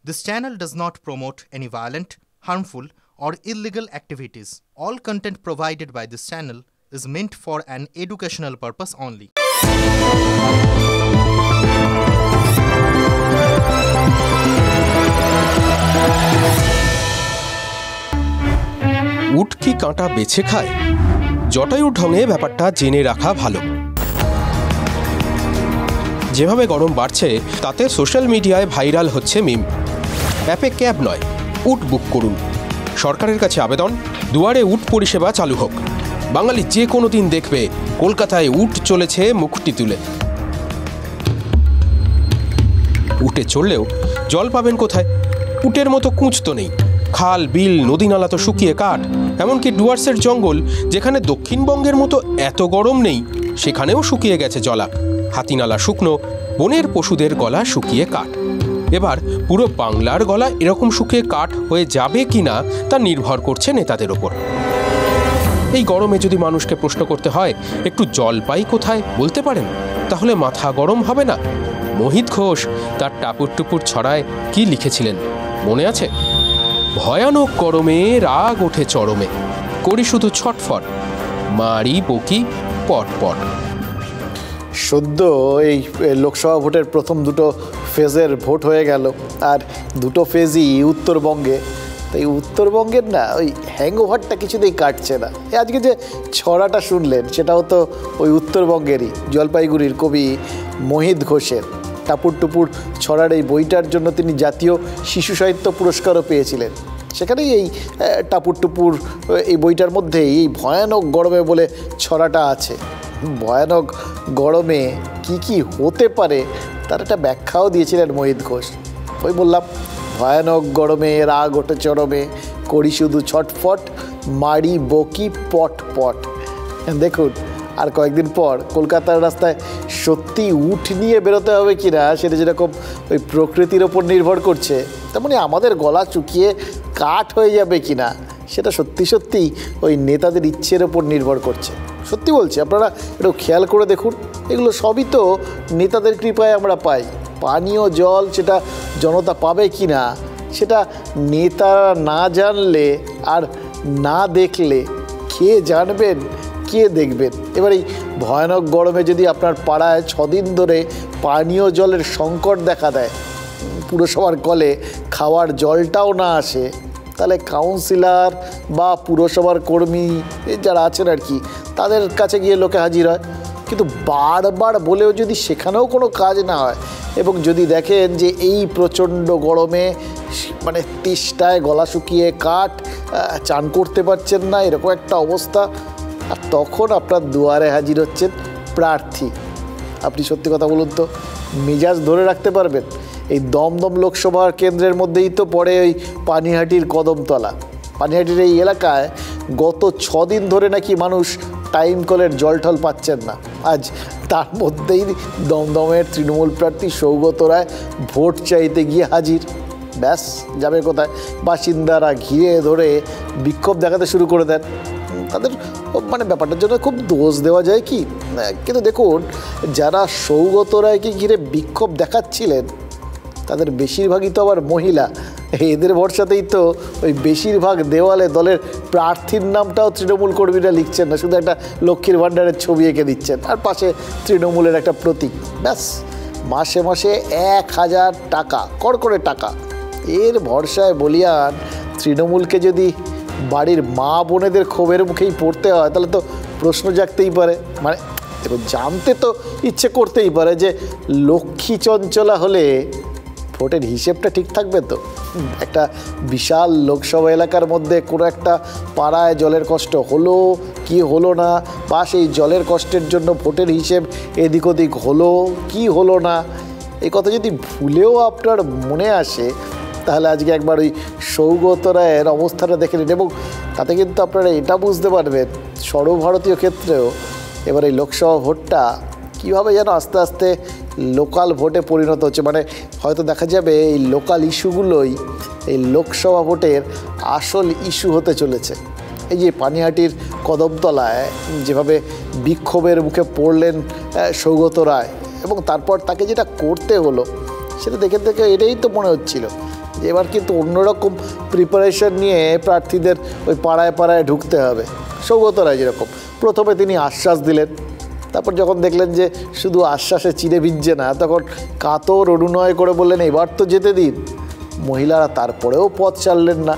This channel does not promote any violent, harmful, or illegal activities. All content provided by this channel is meant for an educational purpose only. উট কি কাঁটা বেছে খায়? জটায়ু ঢঙে ব্যাপারটা জেনে রাখা ভালো। যেভাবে গরম বাড়ছে তাতে সোশ্যাল মিডিয়ায় ভাইরাল হচ্ছে মিম। অ্যাপে ক্যাব নয়, উট বুক করুন। সরকারের কাছে আবেদন, দুয়ারে উট পরিষেবা চালু হোক। বাঙালি যে কোনো দিন দেখবে কলকাতায় উট চলেছে মুখটি তুলে। উটে চড়লেও জল পাবেন কোথায়? উটের মতো কুঁচ তো নেই। খাল, বিল, নদী নালা তো শুকিয়ে কাঠ। এমনকি ডুয়ার্সের জঙ্গল, যেখানে দক্ষিণবঙ্গের মতো এত গরম নেই, সেখানেও শুকিয়ে গেছে জলা। হাতিনালা শুকনো, বনের পশুদের গলা শুকিয়ে কাঠ। এবার পুরো বাংলার গলা এরকম শুকিয়ে কাঠ হয়ে যাবে কিনা তা নির্ভর করছে নেতাদের ওপর। এই গরমে যদি মানুষকে প্রশ্ন করতে হয় একটু জল পাই কোথায়, বলতে পারেন, তাহলে মাথা গরম হবে না? মোহিত ঘোষ তার টাপুর টুপুর ছড়ায় কি লিখেছিলেন মনে আছে? ভয়ানক গরমে রাগ ওঠে চরমে, করি শুধু ছটফট, মারি বকি পট পট। সদ্য এই লোকসভা ভোটের প্রথম দুটো ফেজের ভোট হয়ে গেল, আর দুটো ফেজই উত্তরবঙ্গে। তাই উত্তরবঙ্গের না ওই হ্যাংওভারটা কিছুতেই কাটছে না। আজকে যে ছড়াটা শুনলেন সেটাও তো ওই উত্তরবঙ্গেরই, জলপাইগুড়ির কবি মোহিত ঘোষের। টাপুর টুপুর ছড়ার এই বইটার জন্য তিনি জাতীয় শিশু সাহিত্য পুরস্কারও পেয়েছিলেন। সেখানেই এই টাপুর টুপুর এই বইটার মধ্যেই এই ভয়ানক গরমে বলে ছড়াটা আছে। ভয়ানক গরমে কি কি হতে পারে তার একটা ব্যাখ্যাও দিয়েছিলেন মোহিত ঘোষ। ওই বললাম, ভয়ানক গরমে রাগ ওঠে চরমে, করি শুধু ছটফট, মারি বকি পট পট। দেখুন, আর কয়েকদিন পর কলকাতার রাস্তায় সত্যি উট নিয়ে বেরোতে হবে কি না সেটা যেরকম ওই প্রকৃতির ওপর নির্ভর করছে, তেমনি আমাদের গলা চুকিয়ে কাঠ হয়ে যাবে কি না সেটা সত্যি সত্যিই ওই নেতাদের ইচ্ছের ওপর নির্ভর করছে। সত্যি বলছি, আপনারা একটু খেয়াল করে দেখুন, এগুলো সবই তো নেতাদের কৃপায় আমরা পাই। পানীয় জল সেটা জনতা পাবে কি না সেটা নেতারা না জানলে আর না দেখলে কে জানবেন, কে দেখবেন? এবার এই ভয়ানক গরমে যদি আপনার পাড়ায় 6 দিন ধরে পানীয় জলের সংকট দেখা দেয়, পুরসভার কলে খাওয়ার জলটাও না আসে, তাহলে কাউন্সিলর বা পুরসভার কর্মী যারা আছেন আর কি, তাদের কাছে গিয়ে লোকে হাজির হয়। কিন্তু বারবার বলেও যদি সেখানেও কোনো কাজ না হয়, এবং যদি দেখেন যে এই প্রচণ্ড গরমে মানে তেষ্টায় গলা শুকিয়ে কাঠ, চান করতে পারছেন না, এরকম একটা অবস্থা, আর তখন আপনার দুয়ারে হাজির হচ্ছেন প্রার্থী, আপনি সত্যি কথা বলুন তো মেজাজ ধরে রাখতে পারবেন? এই দমদম লোকসভা কেন্দ্রের মধ্যেই তো পড়ে ওই পানিহাটির কদমতলা। পানিহাটির এই এলাকায় গত 6 দিন ধরে নাকি মানুষ টাইম কলের জল টল পাচ্ছেন না। আজ তার মধ্যেই দমদমের তৃণমূল প্রার্থী সৌগত রায় ভোট চাইতে গিয়ে হাজির। ব্যাস, যাবে কোথায়? বাসিন্দারা ঘিরে ধরে বিক্ষোভ দেখাতে শুরু করে দেন। তাদের মানে ব্যাপারটার জন্য খুব দোষ দেওয়া যায় কি? কিন্তু দেখুন, যারা সৌগত রায়কে ঘিরে বিক্ষোভ দেখাচ্ছিলেন তাদের বেশিরভাগই তো আবার মহিলা। এদের ভরসাতেই তো ওই বেশিরভাগ দেওয়ালে দলের প্রার্থীর নামটাও তৃণমূল কর্মীরা লিখছেন না, শুধু একটা লক্ষ্মীর ভাণ্ডারের ছবি এঁকে দিচ্ছেন, আর পাশে তৃণমূলের একটা প্রতীক। ব্যাস, মাসে মাসে 1000 টাকা, কড়কড়ে টাকা। এর ভরসায় বলিয়ান তৃণমূলকে যদি বাড়ির মা বোনেদের ক্ষোভের মুখেই পড়তে হয়, তাহলে তো প্রশ্ন জাগতেই পারে, মানে দেখুন, জানতে তো ইচ্ছে করতেই পারে যে লক্ষ্মী চঞ্চলা হলে ভোটের হিসেবটা ঠিক থাকবে তো? একটা বিশাল লোকসভা এলাকার মধ্যে কোনো একটা পাড়ায় জলের কষ্ট হলো কি হলো না, বা সেই জলের কষ্টের জন্য ভোটের হিসেব এদিক ওদিক হলো কি হলো না, এই কথা যদি ভুলেও আপনার মনে আসে, তাহলে আজকে একবার ওই সৌগত রায়ের অবস্থাটা দেখে নিন, এবং তাতে কিন্তু আপনারা এটা বুঝতে পারবেন সর্বভারতীয় ক্ষেত্রেও এবার এই লোকসভা ভোটটা কীভাবে যেন আস্তে আস্তে লোকাল ভোটে পরিণত হচ্ছে। মানে হয়তো দেখা যাবে এই লোকাল ইস্যুগুলোই এই লোকসভা ভোটের আসল ইস্যু হতে চলেছে। এই যে পানিহাটির কদমতলায় যেভাবে বিক্ষোভের মুখে পড়লেন সৌগত রায়, এবং তারপর তাকে যেটা করতে হলো সেটা দেখে এটাই তো মনে হচ্ছিল এবার কিন্তু অন্যরকম প্রিপারেশন নিয়ে প্রার্থীদের ওই পাড়ায় পাড়ায় ঢুকতে হবে। সৌগত রায় যেরকম প্রথমে তিনি আশ্বাস দিলেন, তারপর যখন দেখলেন যে শুধু আশ্বাসে চিড়ে ভিজছে না, তখন কাতর অনুনয় করে বললেন এবার তো যেতে দিন। মহিলারা তারপরেও পথ ছাড়লেন না।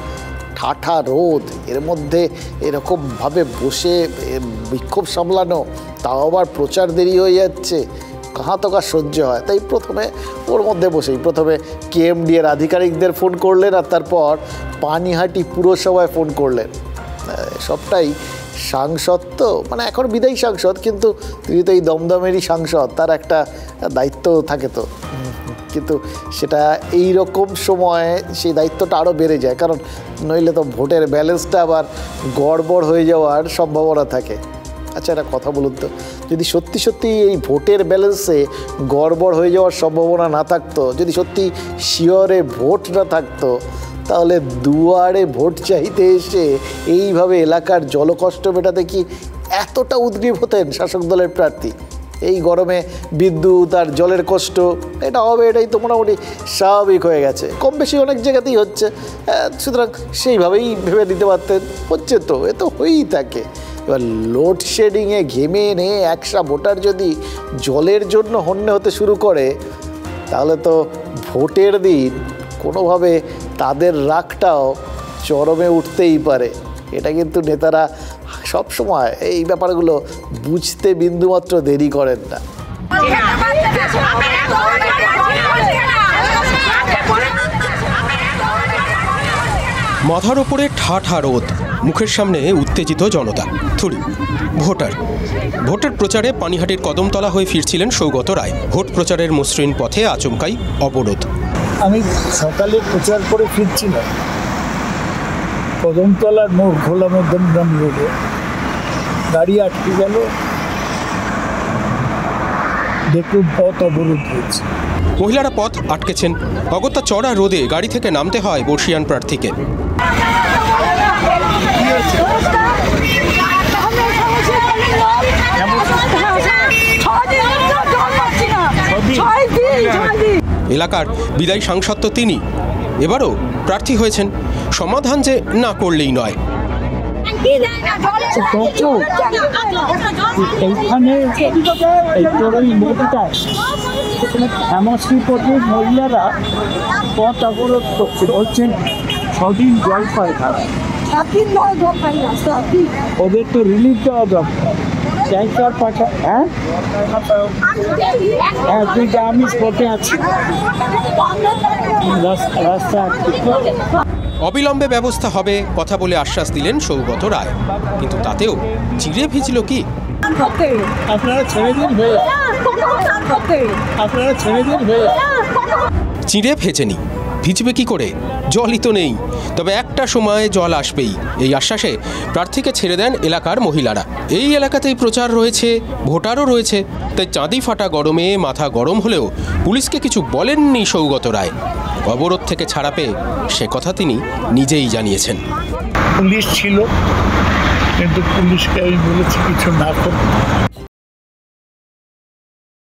ঠাঠা রোদ, এর মধ্যে এরকমভাবে বসে বিক্ষোভ সামলানো, তাও আবার প্রচার দেরি হয়ে যাচ্ছে, কাহা তো কার সহ্য হয়। তাই প্রথমে ওর মধ্যে বসেই প্রথমে কেএমডি এর আধিকারিকদের ফোন করলেন, আর তারপর পানিহাটি পুরসভায় ফোন করলেন। সবটাই সাংসদ তো, মানে এখন বিদায়ী সাংসদ, কিন্তু তিনি তো এই দমদমেরই সাংসদ, তার একটা দায়িত্ব থাকে তো, কিন্তু সেটা এই রকম সময় সেই দায়িত্বটা আরও বেড়ে যায়, কারণ নইলে তো ভোটের ব্যালেন্সটা আবার গড়বড় হয়ে যাওয়ার সম্ভাবনা থাকে। আচ্ছা, একটা কথা বলুন তো, যদি সত্যি সত্যি এই ভোটের ব্যালেন্সে গড়বড় হয়ে যাওয়ার সম্ভাবনা না থাকতো, যদি সত্যি শিওরে ভোট না থাকতো, তাহলে দুয়ারে ভোট চাইতে এসে এইভাবে এলাকার জলকষ্ট মেটাতে কি এতটা উদ্গ্রীব হতেন শাসক দলের প্রার্থী? এই গরমে বিদ্যুৎ আর জলের কষ্ট এটা হবে, এটাই তো মোটামুটি স্বাভাবিক হয়ে গেছে, কম বেশি অনেক জায়গাতেই হচ্ছে, সুতরাং সেইভাবেই ভেবে দিতে পারতেন। হচ্ছে তো, এ তো হয়েই থাকে। এবার লোডশেডিংয়ে ঘেমে এনে একশা ভোটার যদি জলের জন্য হন্যে হতে শুরু করে, তাহলে তো ভোটের দিন কোনোভাবে তাদের রাগটাও চরমে উঠতেই পারে। এটা কিন্তু নেতারা সবসময় এই ব্যাপারগুলো বুঝতে বিন্দুমাত্র দেরি করেন না। মাথার ওপরে ঠাঠা রোদ, মুখের সামনে উত্তেজিত জনতা, থুড়ি ভোটের প্রচারে পানিহাটির কদমতলা হয়ে ফিরছিলেন সৌগত রায়। ভোট প্রচারের মসৃণ পথে আচমকাই অবরোধ। আমি সকালে প্রচার করে ফিরছিলাম, কদমতলার মোড় খোলা মধ্যমগ্রাম রোডে গাড়ি আটকে গেল, দেখুন পথ অবরোধ হয়েছে। মহিলারা পথ আটকেছেন। অগত্যা চড়া রোদে গাড়ি থেকে নামতে হয় বর্ষিয়ান প্রার্থীকে। এলাকার বিদায়ী সাংসদ তো তিনি, এবারও প্রার্থী হয়েছেন। সমাধান যে না করলেই নয়। মহিলারা পথ অবরোধ করছে, বলছেন ছদিন জল পায় না, ওদের তো রিলিফ দেওয়া দরকার। ট্যাঙ্কার পাঠা, হ্যাঁ আমি স্পটে আছি, রাস্তা। অবিলম্বে ব্যবস্থা হবে কথা বলে আশ্বাস দিলেন সৌগত রায়, কিন্তু তাতেও চিড়ে ভিজল কি? আপনারা ছেড়ে দিন ভাইয়া, আপনারা ছেড়ে দিন ভাইয়া। চিড়ে ভেজেনি, ভিজবে কি করে? জলই তো নেই। তবে একটা সময় জল আসবেই, এই আশ্বাসে প্রার্থীকে ছেড়ে দেন এলাকার মহিলারা। এই এলাকাতেই প্রচার রয়েছে, ভোটারও রয়েছে, তাই চাঁদি ফাটা গরমে মাথা গরম হলেও পুলিশকে কিছু বলেননি সৌগত রায়। অবরোধ থেকে ছাড়া পেয়ে সে কথা তিনি নিজেই জানিয়েছেন। পুলিশ ছিল, কিন্তু পুলিশকে আমি বলেছি কিছু না করতে।